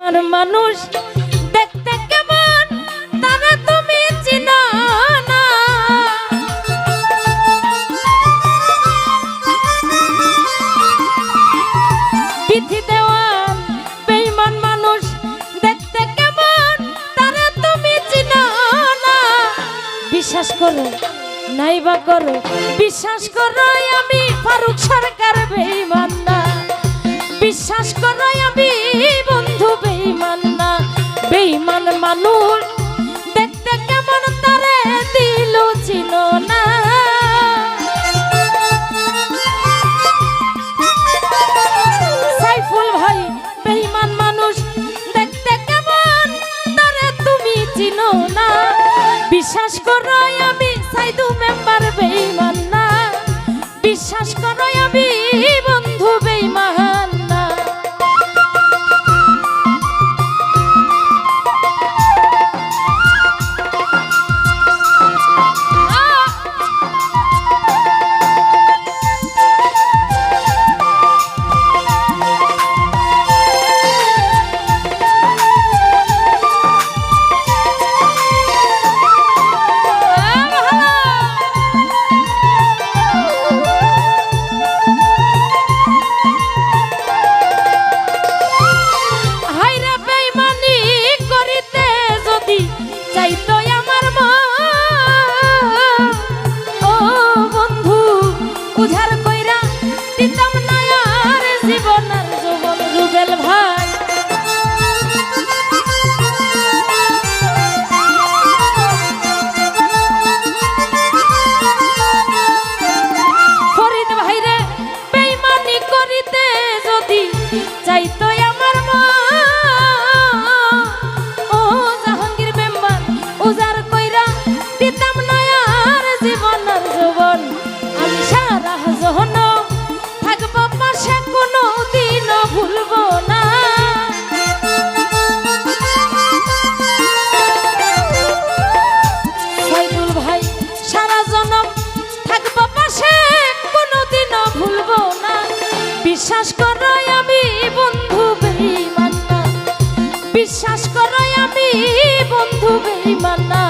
আর মানুষ দেখতে কেমন তারা তুমি চিনো না। বিধি দেওয়ান বেঈমান মানুষ দেখতে কেমন তারা তুমি চিনো না। বিশ্বাস করো নাইবা করো, বিশ্বাস করো আমি ফারুক সরকার বেঈমান না। বিশ্বাস করো আমি বন্ধু বেঈমান না। বেঈমান মানুষ দেখতে কেমন তারে দিল চিনো না। সাইফুল ভাই বেঈমান মানুষ দেখতে কেমন তারে তুমি চিনো না। বিশ্বাস করো আমি সাইদু মেম্বার বেঈমান না। বিশ্বাস করো আমি বন্ধু বেঈমান না। বিশ্বাস করো আমি বন্ধু বেঈমান না। বিশ্বাস করো আমি বন্ধু বেঈমান না।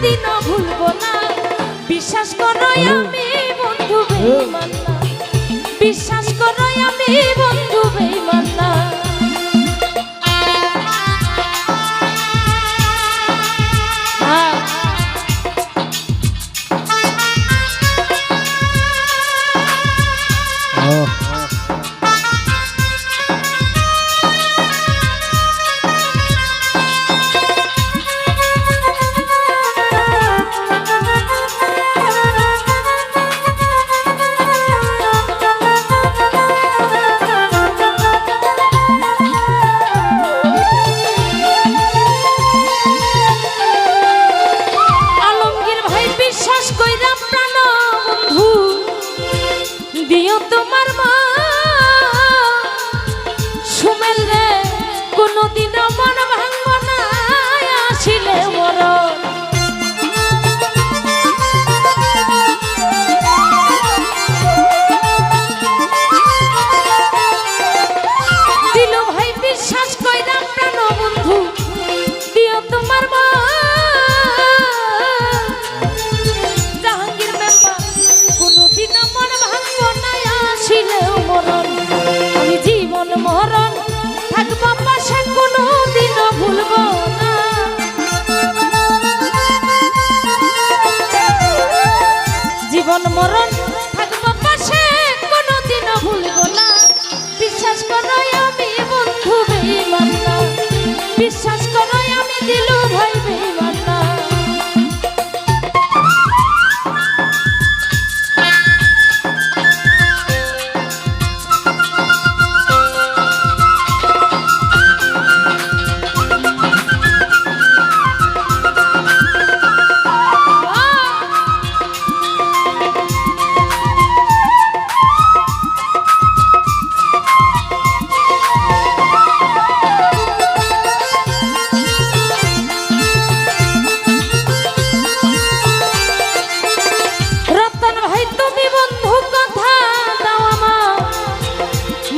কোনোদিনও ভুলবো না। বিশ্বাস করো আমি বন্ধু বেঈমান না, বিশ্বাস করো আমি বন্ধু বেঈমান না। দিও তোমার মা সুমেল রে, কোনোদিনও মন ভাঙব না আসিলে মরণ। দিল ভাই বিশ্বাস কইরা প্রাণ বন্ধু, দিও তোমার মা জাহাঙ্গীর মেম্বার, কোনোদিনও মন ভাঙব না আসিলেও মরণ। আমি জীবন মরণ থাকবো পাশে, কোনোদিনও ভুলবো না। জীবন মরণ থাকবো পাশে, কোনোদিনও ভুলবো না। বিশ্বাস করো আমি বন্ধু বেঈমান না, বিশ্বাস করো আমি দিলু ভাই বেঈমান না।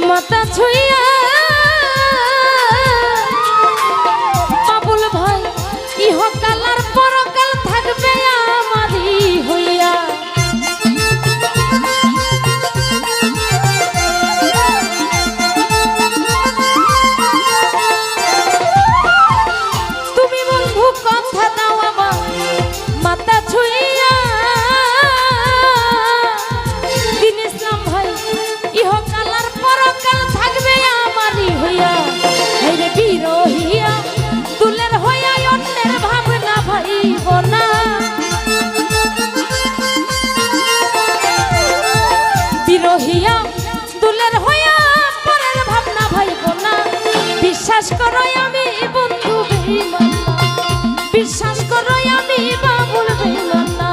মাথা ছুঁইয়া বাবুল ভাই, ইহকাল আর পরকাল থাকবে আমারই হইয়া। তুমি বন্ধু কথা দাও আমার মাথা ছুঁইয়া, দিন ইসলাম ভাই ইহকাল আর পরকাল থাকবে আমারই হইয়া। হেরে বিরহিয়া দুলের হইয়া অন্যের ভাবনা ভাইব না। বিরহিয়া দুলের হইয়া পরের ভাবনা ভাইব না। বিশ্বাস করো আমি বন্ধু বেঈমান না, বিশ্বাস করো আমি বাবুল বেঈমান না।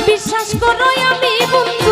বিশ্বাস করো আমি বন্ধু